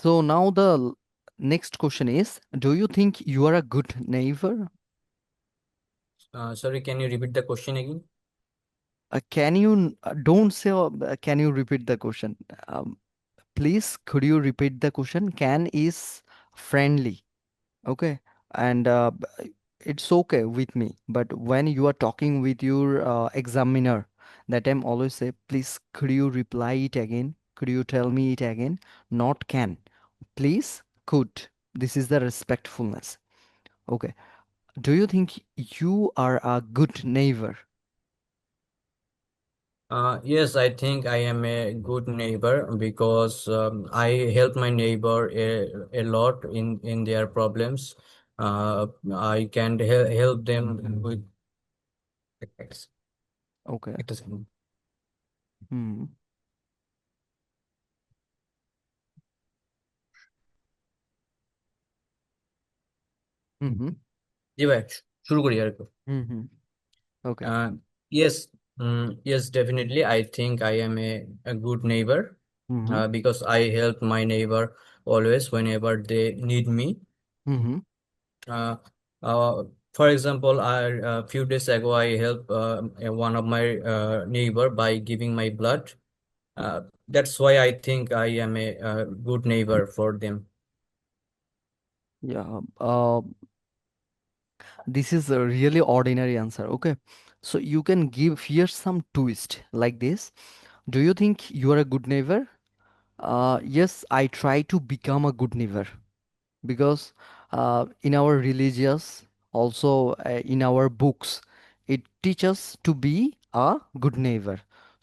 So now next question is, do you think you are a good neighbor? Sorry, can you repeat the question again? Can you don't say can you repeat the question? Um, Please, could you repeat the question? Can is friendly, okay, and it's okay with me. But when you are talking with your examiner, that time always say, please, could you reply it again? Could you tell me it again? Not can. Please, could. This is the respectfulness. Okay. Do you think you are a good neighbor? Yes, I think I am a good neighbor because I help my neighbor a lot in their problems. I can help them with. Okay. একটা second. Hmm. Mm-hmm. জি ভাই, শুরু করি আর কি। Mm-hmm. Okay. Uh, yes, yes, definitely. I think I am a good neighbor Mm-hmm. because I help my neighbor always whenever they need me. Mm-hmm. Uh, uh, for example, a few days ago, I helped one of my neighbor by giving my blood. That's why I think I am a good neighbor for them. Yeah. This is a really ordinary answer. Okay. So you can give here some twist like this. Do you think you are a good neighbor? Yes, I try to become a good neighbor because in our religious, also in our books, it teaches to be a good neighbor.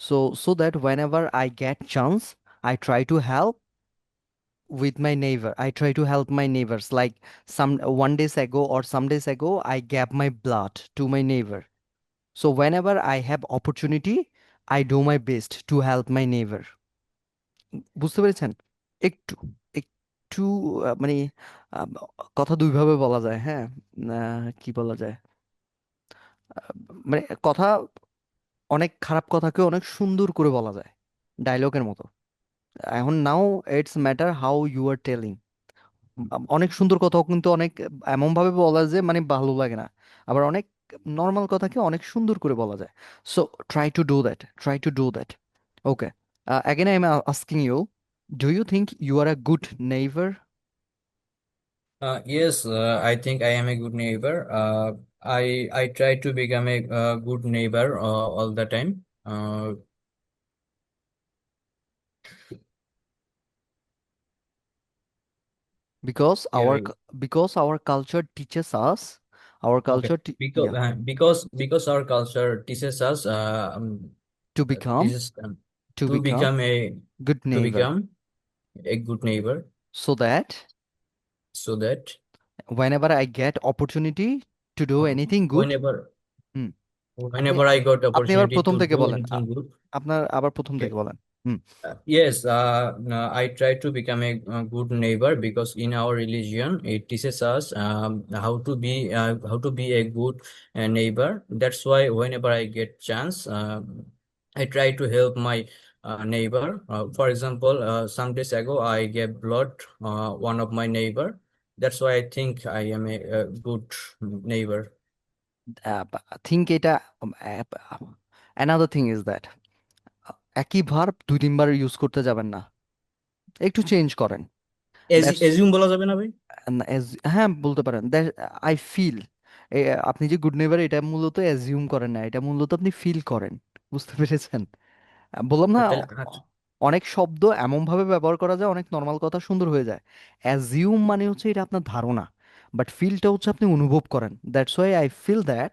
So that whenever I get chance, I try to help with my neighbor. I try to help my neighbors. Like some 1 days ago or some days ago, I gave my blood to my neighbor. So whenever I have opportunity, I do my best to help my neighbor. বুঝতে পেরেছেন? একটু একটু মানে আহ, কথা দুইভাবে বলা যায়, হ্যাঁ। কি বলা যায়? আহ, মানে কথা, অনেক খারাপ কথাকে অনেক সুন্দর করে বলা যায়, ডায়লগের মতো। এখন now it's matter how you are telling. অনেক সুন্দর কথাও কিন্তু অনেক এমন ভাবে বলা যায় মানে ভালো লাগে না। আবার অনেক নর্মাল কথাকে অনেক সুন্দর করে বলা যায়। So try to do that, try to do that. Okay, again I am asking you, do you think you are a good neighbor? Yes, I think I am a good neighbor. I try to become a good neighbor all the time. Because Yeah, because our culture teaches us, our okay. culture Because yeah, because our culture teaches us to become teaches to to become become a good to neighbor, become a good neighbor so that so that whenever I get opportunity to do anything good, whenever হুম, আপনি whenever I got আপনি আবার opportunity প্রথম to থেকে do বলেন, anything good. আপনার আবার প্রথম Okay. থেকে balen. Hmm, Yes, no, I try to become a good neighbor because in our religion it teaches us how to be a good neighbor. That's why whenever I get chance, I try to help my neighbor. For example, some days ago I gave blood one of my neighbor. That's why I think I am a good neighbor. think এটা another thing is that একই verb দুই তিনবার use করতে যাবেন না, একটু change করেন। That's Assume বলা যাবে না ভাই? হ্যাঁ বলতে পারেন, আই ফিল। আপনি যে গুড নেইবার এটা মূলত অ্যাজিউম করেন না, এটা মূলত আপনি ফিল করেন। বুঝতে পেরেছেন? বললাম না, তাহলে আচ্ছা। অনেক শব্দ এমন ভাবে ব্যবহার করা যায়, অনেক নর্মাল কথা সুন্দর হয়ে যায়। অ্যাজিউম মানে হচ্ছে এটা আপনার ধারণা, বাট ফিলটা হচ্ছে আপনি অনুভব করেন। That's why I feel that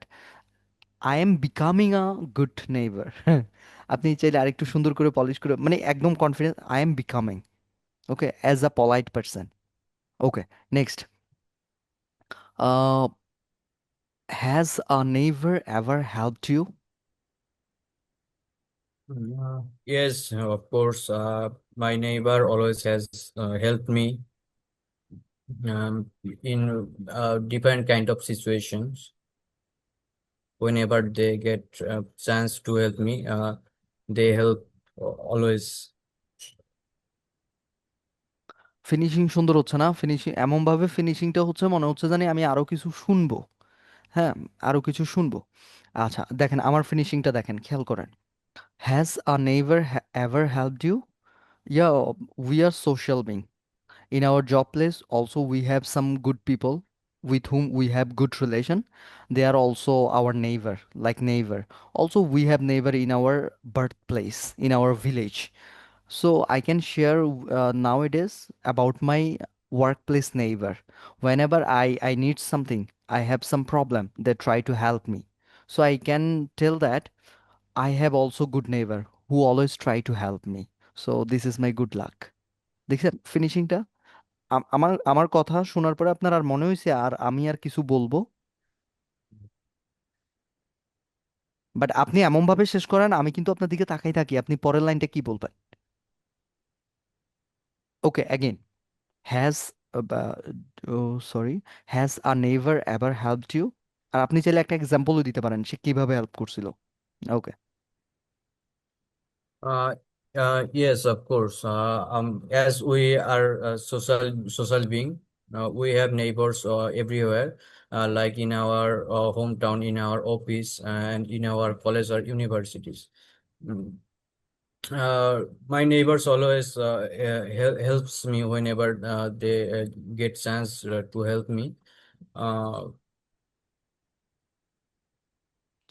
I am becoming a good neighbour. আপনি চাইলে আরেকটু সুন্দর করে পলিশ করে মানে একদম confidence, I am becoming, okay, as a polite person. Okay, next. Has a neighbor ever helped you? Yes, of course. My neighbor always has helped me in different kind of situations. Whenever they get a chance to help me, they help always. Finishing সুন্দর হচ্ছে না, finishing এমন ভাবে ফিনিশিংটা হচ্ছে মনে হচ্ছে জানি আমি আরো কিছু শুনবো। হ্যাঁ, আরো কিছু শুনবো। আচ্ছা দেখেন আমার ফিনিশিংটা দেখেন, খেয়াল করেন। Has a neighbour ever helped you? Yeah, we are social being. In our job place also we have some good people with whom we have good relation. They are also our neighbor, like neighbor. Also we have neighbor in our birthplace, in our village. So I can share nowadays about my workplace neighbor. Whenever I need something, I have some problem, they try to help me. So I can tell that I have also good neighbor who always try to help me. So this is my good luck. দেখছেন ফিনিশিংটা? আমার আমার কথা শোনার পরে আপনার আর মনে হয়েছে আর আমি আর কিছু বলবো? বাট আপনি এমন ভাবে শেষ করেন আমি কিন্তু আপনার দিকে তাকাই থাকি আপনি পরের লাইনটা কি বলবেন। Okay, again. Has, sorry, has uh never ever helped you? আর আপনি চাইলে একটা এক্সাম্পলও দিতে পারেন সে কিভাবে হেল্প করছিল। ওকে। Uh, yes, of course. As we are social being, we have neighbors everywhere, like in our hometown, in our office, and in our college or universities. Mm. My neighbors always helps me whenever they get chance to help me. Uh,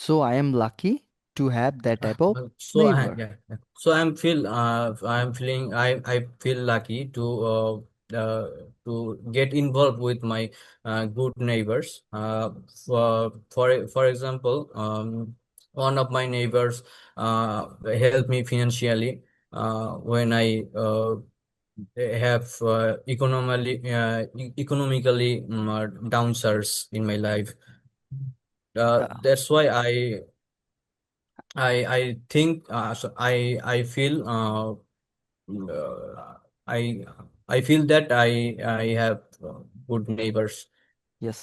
so I am lucky to have that type of So neighbour. yeah, yeah. So I'm feeling I feel lucky to get involved with my good neighbors. For example, one of my neighbors helped me financially when I have economically downsides in my life. That's why I think I feel I I feel that I have good neighbors. Yes.